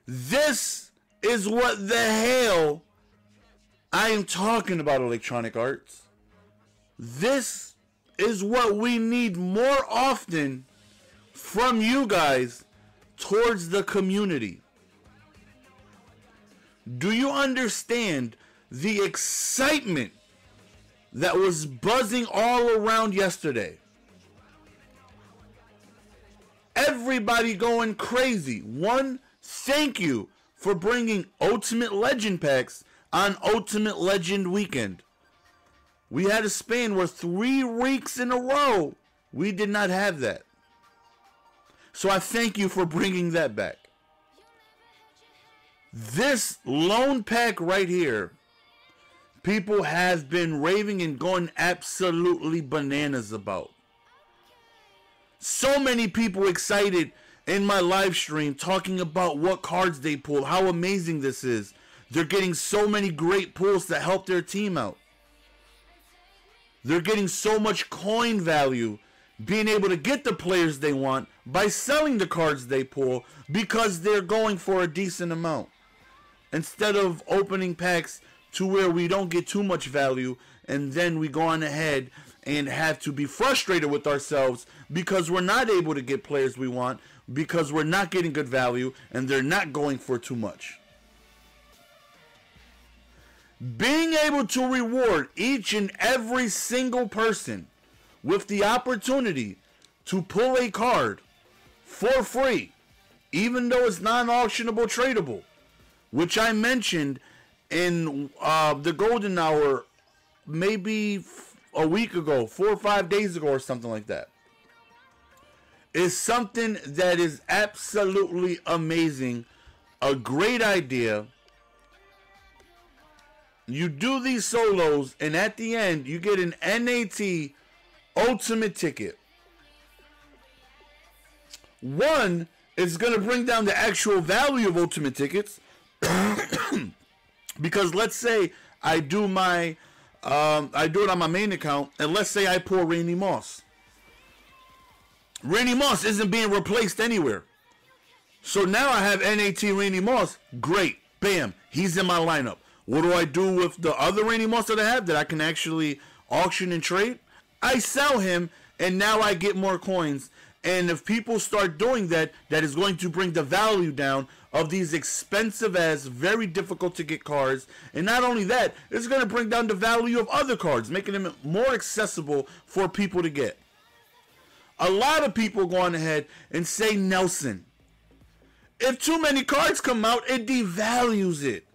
This is what the hell I am talking about, Electronic Arts. This is what we need more often from you guys towards the community. Do you understand the excitement that was buzzing all around yesterday? Everybody going crazy. One, thank you for bringing Ultimate Legend packs on Ultimate Legend weekend. We had a span where 3 weeks in a row we did not have that. So I thank you for bringing that back. This lone pack right here, people have been raving and going absolutely bananas about. So many people excited in my live stream talking about what cards they pull, how amazing this is. They're getting so many great pulls that help their team out. They're getting so much coin value being able to get the players they want by selling the cards they pull because they're going for a decent amount. Instead of opening packs to where we don't get too much value and then we go on ahead and have to be frustrated with ourselves because we're not able to get players we want because we're not getting good value and they're not going for too much. Being able to reward each and every single person with the opportunity to pull a card for free, even though it's non-auctionable tradable, which I mentioned in the Golden Hour maybe a week ago, 4 or 5 days ago or something like that, is something that is absolutely amazing, a great idea. You do these solos, and at the end, you get an NAT Ultimate ticket. One is going to bring down the actual value of Ultimate tickets. Because let's say I do my, I do it on my main account, and let's say I pull Randy Moss. Randy Moss isn't being replaced anywhere. So now I have NAT Randy Moss. Great. Bam. He's in my lineup. What do I do with the other Randy Moss that I have that I can actually auction and trade? I sell him, and now I get more coins. And if people start doing that, that is going to bring the value down of these expensive as very difficult to get cards. And not only that, it's going to bring down the value of other cards, making them more accessible for people to get. A lot of people go on ahead and say Nelson. If too many cards come out, it devalues it.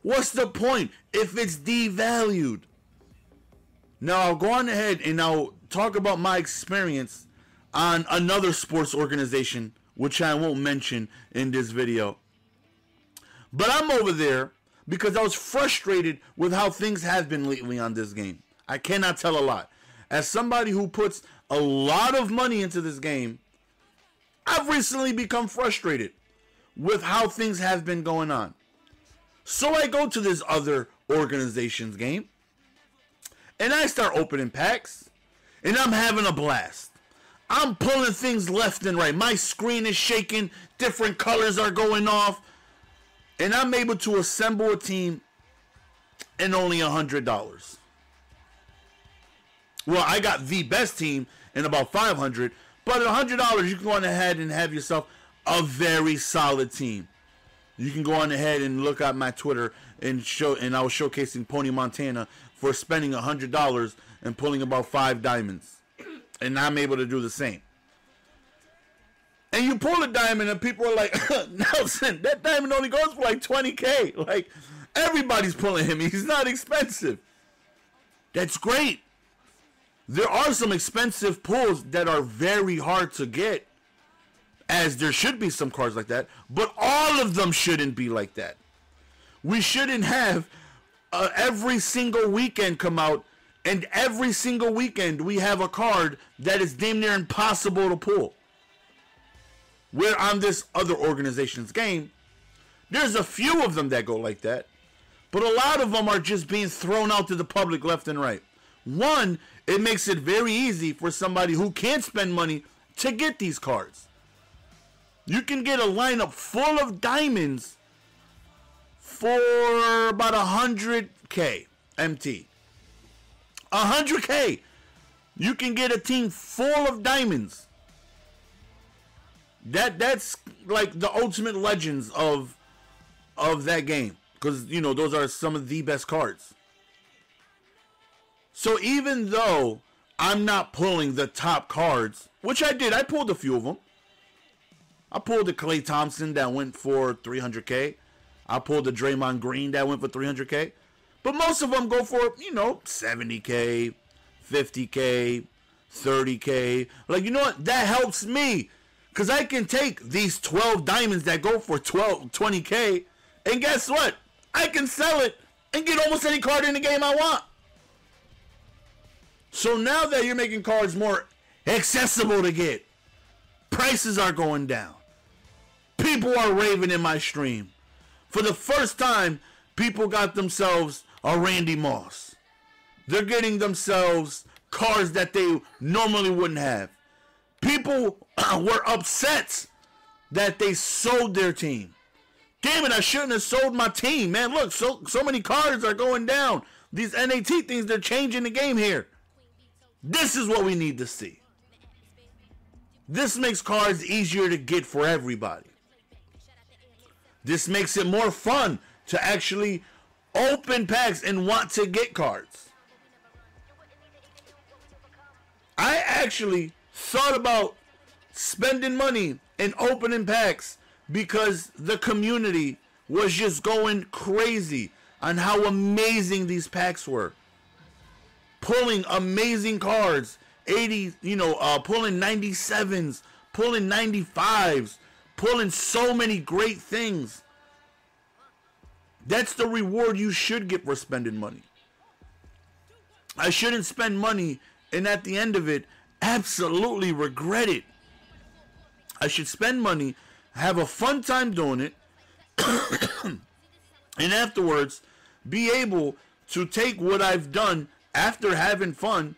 What's the point if it's devalued? Now I'll go on ahead and I'll talk about my experience on another sports organization, which I won't mention in this video. But I'm over there because I was frustrated with how things have been lately on this game. I cannot tell a lot. As somebody who puts a lot of money into this game, I've recently become frustrated with how things have been going on. So I go to this other organization's game, and I start opening packs, and I'm having a blast. I'm pulling things left and right. My screen is shaking. Different colors are going off. And I'm able to assemble a team in only $100. Well, I got the best team in about $500. But at $100, you can go on ahead and have yourself a very solid team. You can go on ahead and look at my Twitter and I was showcasing Pony Montana for spending $100 and pulling about 5 diamonds. And I'm able to do the same. And you pull a diamond and people are like, Nelson, that diamond only goes for like 20K. Like, everybody's pulling him. He's not expensive. That's great. There are some expensive pulls that are very hard to get, as there should be some cards like that, but all of them shouldn't be like that. We shouldn't have every single weekend come out, and every single weekend we have a card that is damn near impossible to pull. Where on this other organization's game, there's a few of them that go like that, but a lot of them are just being thrown out to the public left and right. One, it makes it very easy for somebody who can't spend money to get these cards. You can get a lineup full of diamonds for about 100K MT. 100K. You can get a team full of diamonds. That's like the ultimate legends of that game, because you know those are some of the best cards. So even though I'm not pulling the top cards, which I did, I pulled a few of them. I pulled the Klay Thompson that went for 300K. I pulled the Draymond Green that went for 300K. But most of them go for, 70K, 50K, 30K. Like, you know what? That helps me. Because I can take these 12 diamonds that go for 20K. And guess what? I can sell it and get almost any card in the game I want. So now that you're making cards more accessible to get, prices are going down. People are raving in my stream. For the first time, people got themselves a Randy Moss. They're getting themselves cards that they normally wouldn't have. People were upset that they sold their team. Damn it, I shouldn't have sold my team, man. Look, so many cards are going down. These NAT things, they're changing the game here. This is what we need to see. This makes cards easier to get for everybody. This makes it more fun to actually open packs and want to get cards. I actually thought about spending money and opening packs because the community was just going crazy on how amazing these packs were. Pulling amazing cards, 80, pulling 97s, pulling 95s, pulling so many great things. That's the reward you should get for spending money. I shouldn't spend money and at the end of it absolutely regret it. I should spend money, have a fun time doing it, and afterwards be able to take what I've done after having fun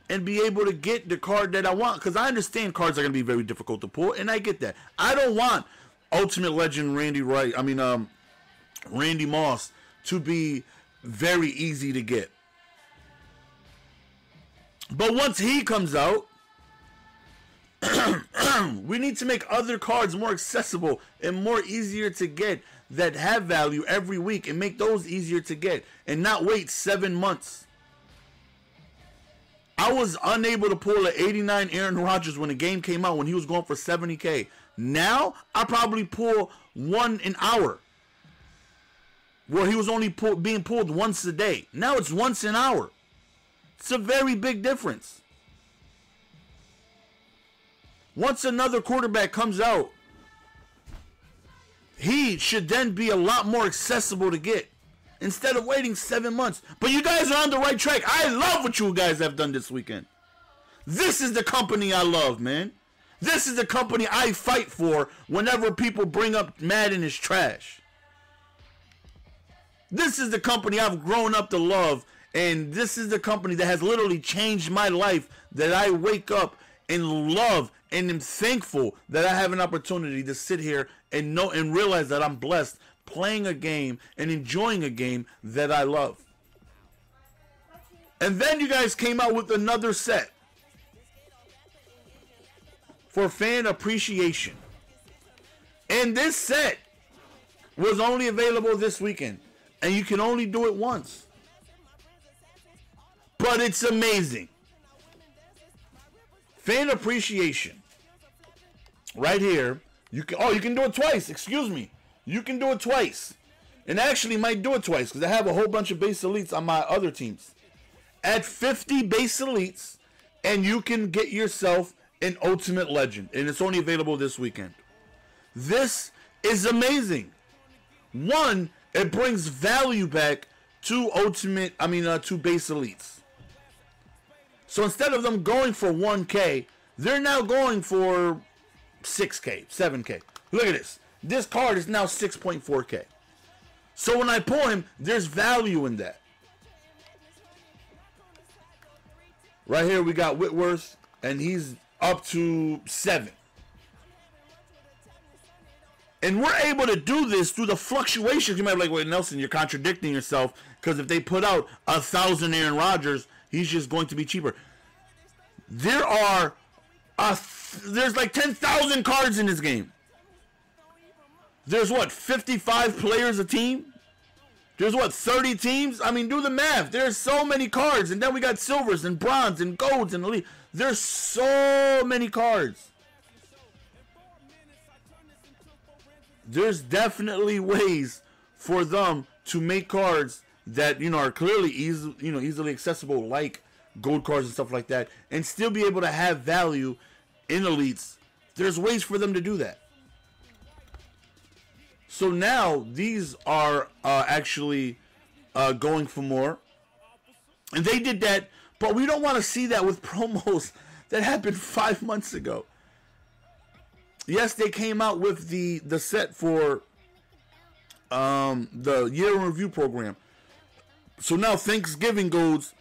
and be able to get the card that I want. Because I understand cards are going to be very difficult to pull, and I get that. I don't want Ultimate Legend Randy Moss to be very easy to get. But once he comes out, we need to make other cards more accessible and more easier to get that have value every week, and make those easier to get and not wait 7 months. I was unable to pull an 89 Aaron Rodgers when the game came out, when he was going for 70K. Now, I probably pull one an hour, where he was only being pulled once a day. Now it's once an hour. It's a very big difference. Once another quarterback comes out, he should then be a lot more accessible to get, instead of waiting 7 months. But you guys are on the right track. I love what you guys have done this weekend. This is the company I love, man. This is the company I fight for whenever people bring up Madden is trash. This is the company I've grown up to love, and this is the company that has literally changed my life, that I wake up and love and am thankful that I have an opportunity to sit here and know and realize that I'm blessed playing a game and enjoying a game that I love. And then you guys came out with another set for fan appreciation. And this set was only available this weekend, and you can only do it once. But it's amazing. Fan appreciation. Right here. You can do it twice. Excuse me. You can do it twice. And actually might do it twice, because I have a whole bunch of base elites on my other teams. Add 50 base elites, and you can get yourself an Ultimate Legend. And it's only available this weekend. This is amazing. One, it brings value back to to base elites. So instead of them going for 1K, they're now going for 6K, 7K. Look at this. This card is now 6.4K. So when I pull him, there's value in that. Right here we got Whitworth, and he's up to 7. And we're able to do this through the fluctuations. You might be like, wait, Nelson, you're contradicting yourself, because if they put out 1,000 Aaron Rodgers, he's just going to be cheaper. There's like 10,000 cards in this game. There's what, 55 players a team? There's what, 30 teams? I mean, do the math. There's so many cards. And then we got silvers and bronze and golds and elite. There's so many cards. There's definitely ways for them to make cards that, you know, are clearly easily accessible, like gold cards and stuff like that, and still be able to have value in elites. There's ways for them to do that. So now these are actually going for more, and they did that, but we don't want to see that with promos that happened 5 months ago. Yes, they came out with the set for the year in review program. So now Thanksgiving golds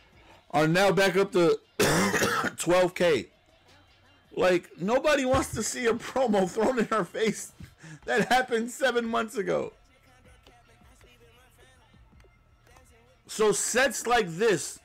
are now back up to 12K. Like, nobody wants to see a promo thrown in our face that happened 7 months ago. So sets like this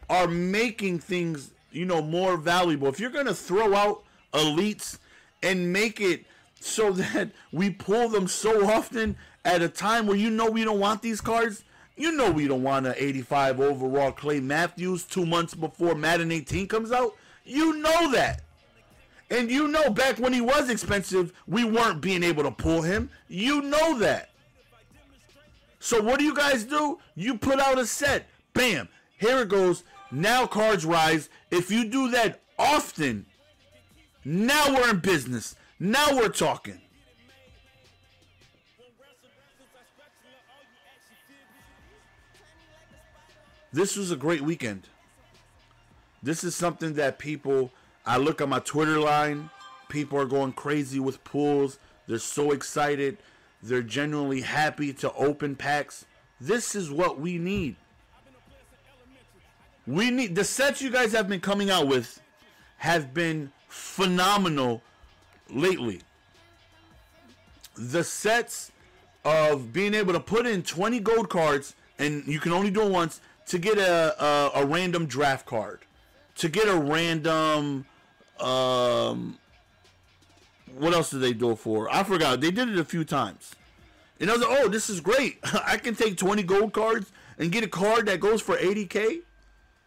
are making things, you know, more valuable. If you're going to throw out elites and make it so that we pull them so often at a time where you know we don't want these cards. You know we don't want an 85 overall Clay Matthews 2 months before Madden 18 comes out. You know that. And you know back when he was expensive, we weren't being able to pull him. You know that. So what do you guys do? You put out a set. Bam. Here it goes. Now cards rise. If you do that often, now we're in business. Now we're talking. This was a great weekend. This is something that people, I look at my Twitter line, people are going crazy with pulls. They're so excited. They're genuinely happy to open packs. This is what we need. We need, the sets you guys have been coming out with have been phenomenal lately. The sets of being able to put in 20 gold cards, and you can only do it once, to get a random draft card, to get a random what else did they do it for? I forgot. They did it a few times. And I was like, oh, this is great. I can take 20 gold cards and get a card that goes for 80K.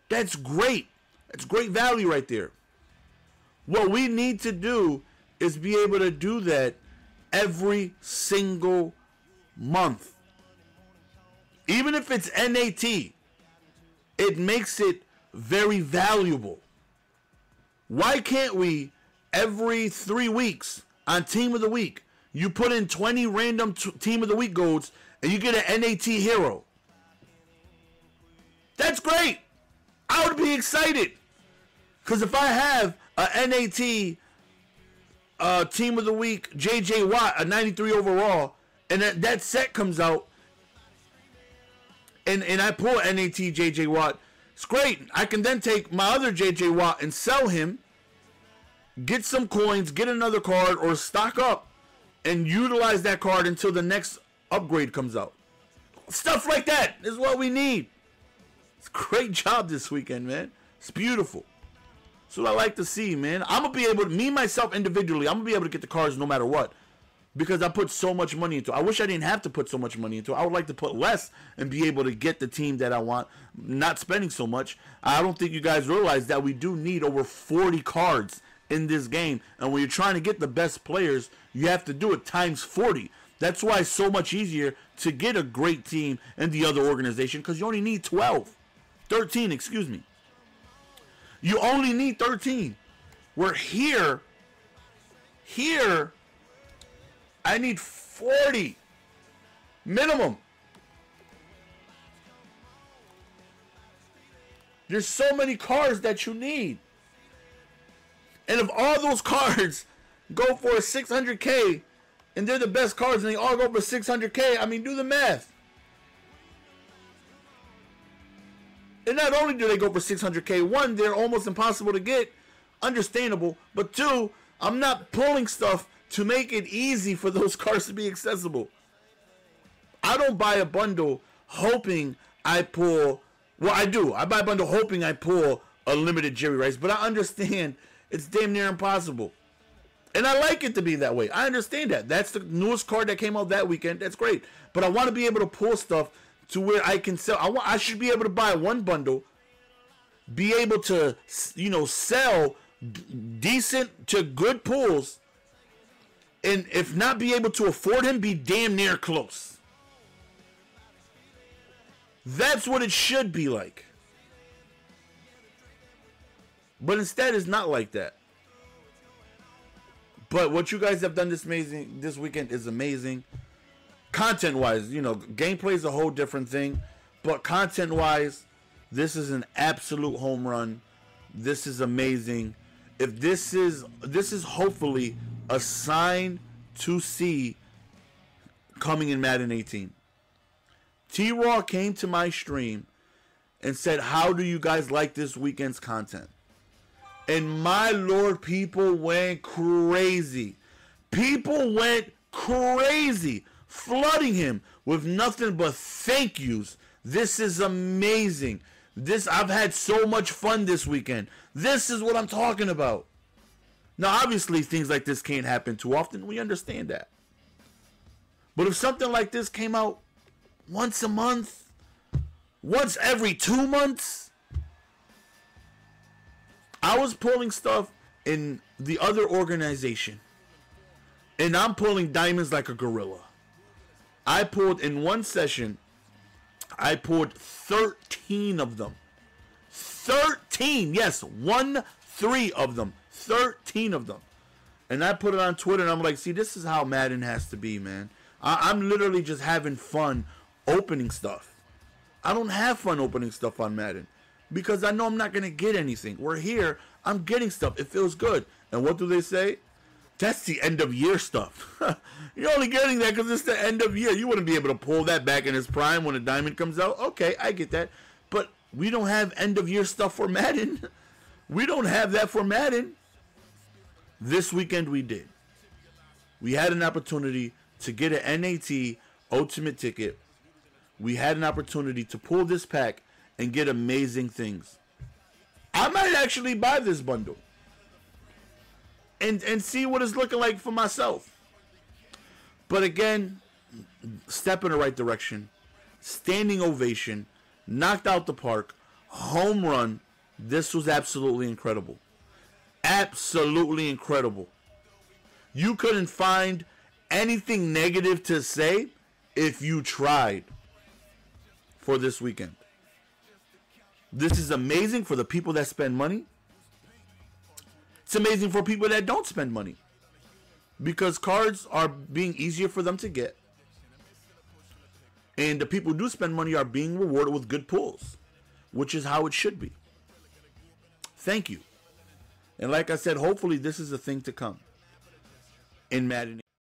That's great. That's great value right there. What we need to do is be able to do that every single month. Even if it's NAT, it makes it very valuable. Why can't we, every 3 weeks on Team of the Week, you put in 20 random Team of the Week golds and you get an NAT hero? That's great. I would be excited. Because if I have a NAT Team of the Week JJ Watt, a 93 overall, and that set comes out, and I pull NAT JJ Watt, it's great. I can then take my other JJ Watt and sell him, get some coins, get another card, or stock up and utilize that card until the next upgrade comes out. Stuff like that is what we need. It's a great job this weekend, man. It's beautiful. That's what I like to see, man. I'm going to be able to, me, myself, individually, I'm going to be able to get the cards no matter what. Because I put so much money into it. I wish I didn't have to put so much money into it. I would like to put less and be able to get the team that I want, not spending so much. I don't think you guys realize that we do need over 40 cards in this game. And when you're trying to get the best players, you have to do it times 40. That's why it's so much easier to get a great team in the other organization, because you only need 13, excuse me. You only need 13. We're here, I need 40 minimum. There's so many cards that you need. And if all those cards go for 600K and they're the best cards and they all go for 600K, I mean, do the math. And not only do they go for 600K, one, they're almost impossible to get, understandable, but two, I'm not pulling stuff to make it easy for those cards to be accessible. I don't buy a bundle hoping I pull. Well, I do. I buy a bundle hoping I pull a limited Jerry Rice, but I understand it's damn near impossible. And I like it to be that way. I understand that. That's the newest card that came out that weekend. That's great. But I want to be able to pull stuff to where I can sell. I should be able to buy one bundle, be able to, sell decent to good pulls, and if not be able to afford him, be damn near close. That's what it should be like. But instead, it's not like that. But what you guys have done this weekend is amazing. Content-wise, gameplay is a whole different thing. But content-wise, this is an absolute home run. This is amazing. If this is hopefully a sign to see coming in Madden 18. T-Raw came to my stream and said, how do you guys like this weekend's content? And my Lord, people went crazy. People went crazy, flooding him with nothing but thank yous. This is amazing. I've had so much fun this weekend. This is what I'm talking about. Now, obviously, things like this can't happen too often. We understand that. But if something like this came out once a month, once every 2 months, I was pulling stuff in the other organization, and I'm pulling diamonds like a gorilla. I pulled in one session, I pulled 13 of them. 13, yes, 13 of them. 13 of them. And I put it on Twitter, and I'm like, see, this is how Madden has to be, man. I'm literally just having fun opening stuff. I don't have fun opening stuff on Madden, because I know I'm not going to get anything. We're here. I'm getting stuff. It feels good. And what do they say? That's the end of year stuff. You're only getting that because it's the end of year. You wouldn't be able to pull that back in its prime when a diamond comes out. Okay, I get that. But we don't have end of year stuff for Madden. We don't have that for Madden. This weekend we did. We had an opportunity to get an NAT Ultimate ticket. We had an opportunity to pull this pack and get amazing things. I might actually buy this bundle and see what it's looking like for myself. But again, step in the right direction. Standing ovation. Knocked out the park. Home run. This was absolutely incredible. Absolutely incredible. You couldn't find anything negative to say if you tried for this weekend. This is amazing for the people that spend money. It's amazing for people that don't spend money, because cards are being easier for them to get, and the people who do spend money are being rewarded with good pulls, which is how it should be. Thank you. And like I said, hopefully this is a thing to come in Madden.